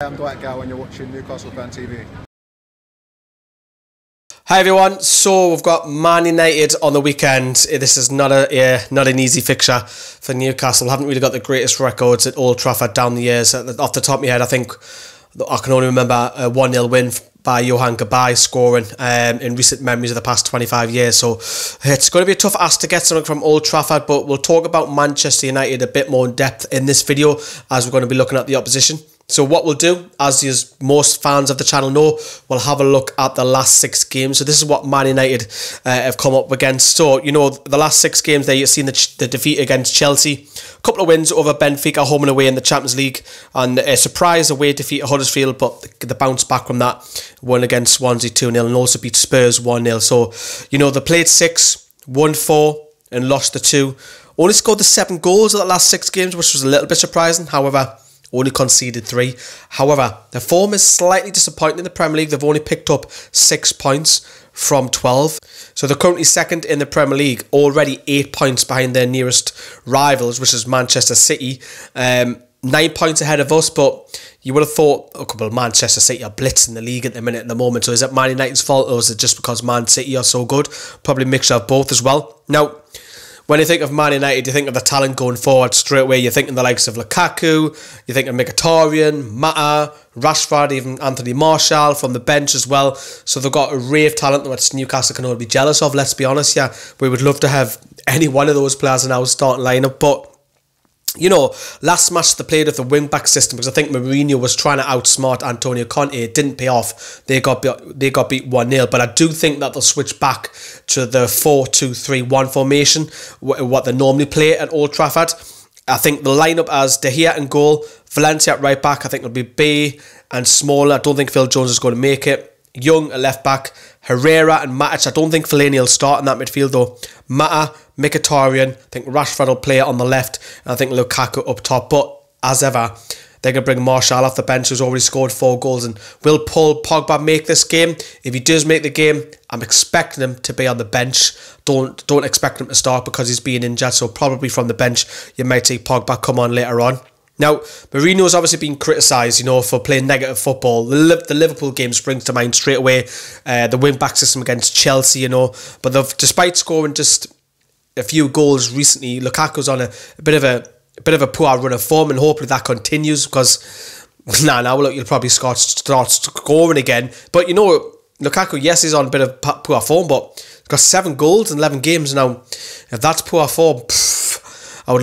I'm Dwight Gow and you're watching Newcastle Fan TV. Hi everyone, so we've got Man United on the weekend. This is not an easy fixture for Newcastle. Haven't really got the greatest records at Old Trafford down the years. Off the top of my head, I think I can only remember a 1-0 win by Johan Gabay scoring in recent memories of the past 25 years. So it's going to be a tough ask to get something from Old Trafford, but we'll talk about Manchester United a bit more in depth in this video as we're going to be looking at the opposition. So what we'll do, as most fans of the channel know, we'll have a look at the last 6 games. So this is what Man United have come up against. So, you know, the last 6 games there, you've seen the defeat against Chelsea, a couple of wins over Benfica, home and away in the Champions League, and a surprise away defeat at Huddersfield, but the bounce back from that, won against Swansea 2-0 and also beat Spurs 1-0. So, you know, they played 6, won 4 and lost the 2. Only scored the 7 goals in the last 6 games, which was a little bit surprising. However, only conceded 3. However, the form is slightly disappointing in the Premier League. They've only picked up 6 points from 12. So they're currently second in the Premier League, already 8 points behind their nearest rivals, which is Manchester City. 9 points ahead of us, but you would have thought, well, Manchester City are blitzing the league at the moment. So is it Man United's fault, or is it just because Man City are so good? Probably a mixture of both as well. Now, when you think of Man United, you think of the talent going forward straight away. You're thinking the likes of Lukaku, you think of Mkhitaryan, Mata, Rashford, even Anthony Martial from the bench as well. So they've got a array of talent that Newcastle can all be jealous of, let's be honest. Yeah, we would love to have any one of those players in our starting lineup, but you know, last match they played with the wing-back system because I think Mourinho was trying to outsmart Antonio Conte. It didn't pay off. They got beat 1-0. But I do think that they'll switch back to the 4-2-3-1 formation, what they normally play at Old Trafford. I think the lineup as De Gea in goal, Valencia at right back. I think it'll be Bay and Smaller. I don't think Phil Jones is going to make it. Young at left back, Herrera and Matic. I don't think Fellaini will start in that midfield though. Mata, Mkhitaryan, I think Rashford will play on the left, and I think Lukaku up top. But as ever, they're going to bring Martial off the bench, who's already scored 4 goals. And will Paul Pogba make this game? If he does make the game, I'm expecting him to be on the bench. Don't expect him to start because he's being injured. So probably from the bench, you might see Pogba come on later on. Now, Mourinho has obviously been criticised, you know, for playing negative football. The Liverpool game springs to mind straight away. The wing-back system against Chelsea, you know. But despite scoring just a few goals recently, Lukaku's on a bit of a poor run of form, and hopefully that continues because now look, you'll probably start scoring again. But you know, Lukaku, yes, he's on a bit of poor form, but he's got 7 goals in 11 games now. If that's poor form, I'd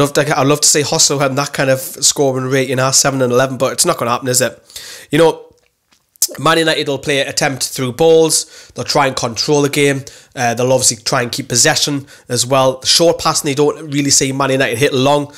love to see Hustle having that kind of scoring rate, you know, 7 and 11, but it's not going to happen, is it? You know, Man United will play attempt through balls. They'll try and control the game. They'll obviously try and keep possession as well. The short passing, they don't really see Man United hit long.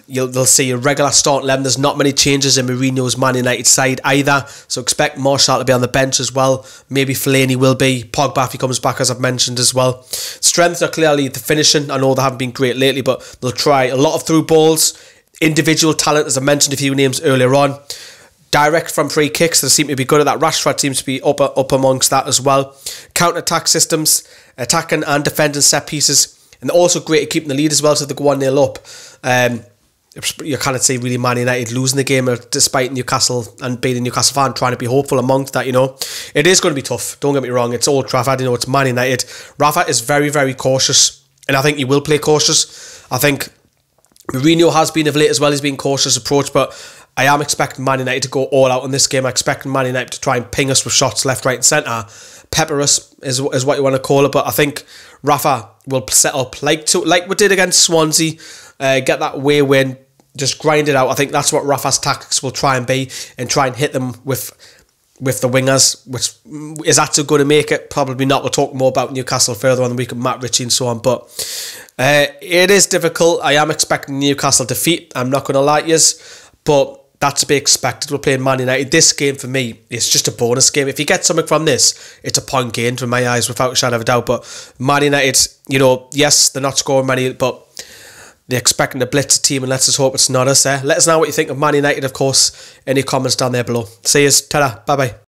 They'll see a regular starting 11. There's not many changes in Mourinho's Man United side either. So expect Martial to be on the bench as well. Maybe Fellaini will be. Pogba, if he comes back, as I've mentioned as well. Strengths are clearly the finishing. I know they haven't been great lately, but they'll try a lot of through balls. Individual talent, as I mentioned a few names earlier on. Direct from free kicks, they seem to be good at that. Rashford seems to be up amongst that as well. Counter-attack systems, attacking and defending set pieces. And they're also great at keeping the lead as well, so they go 1-0 up. You can't say really Man United losing the game despite Newcastle and being a Newcastle fan trying to be hopeful amongst that, you know. It is going to be tough, don't get me wrong. It's Old Trafford, you know, it's Man United. Rafa is very, very cautious, and I think he will play cautious. I think Mourinho has been of late as well. He's been cautious approach, but I am expecting Man United to go all out in this game. I'm expecting Man United to try and ping us with shots left, right and centre. Pepper us is what you want to call it, but I think Rafa will set up like we did against Swansea, get that away win, just grind it out. I think that's what Rafa's tactics will try and be, and try and hit them with the wingers. Which is that going to make it? Probably not. We'll talk more about Newcastle further on the week with Matt Ritchie and so on, but it is difficult. I am expecting Newcastle defeat. I'm not going to lie to you, but that's to be expected. We're playing Man United. This game for me is just a bonus game. If you get something from this, it's a point gain from my eyes without a shadow of a doubt. But Man United, you know, yes, they're not scoring many, but they're expecting to blitz a team, and let's just hope it's not us there. Let us know what you think of Man United, of course. Any comments down there below. See you. Ta-da. Bye-bye.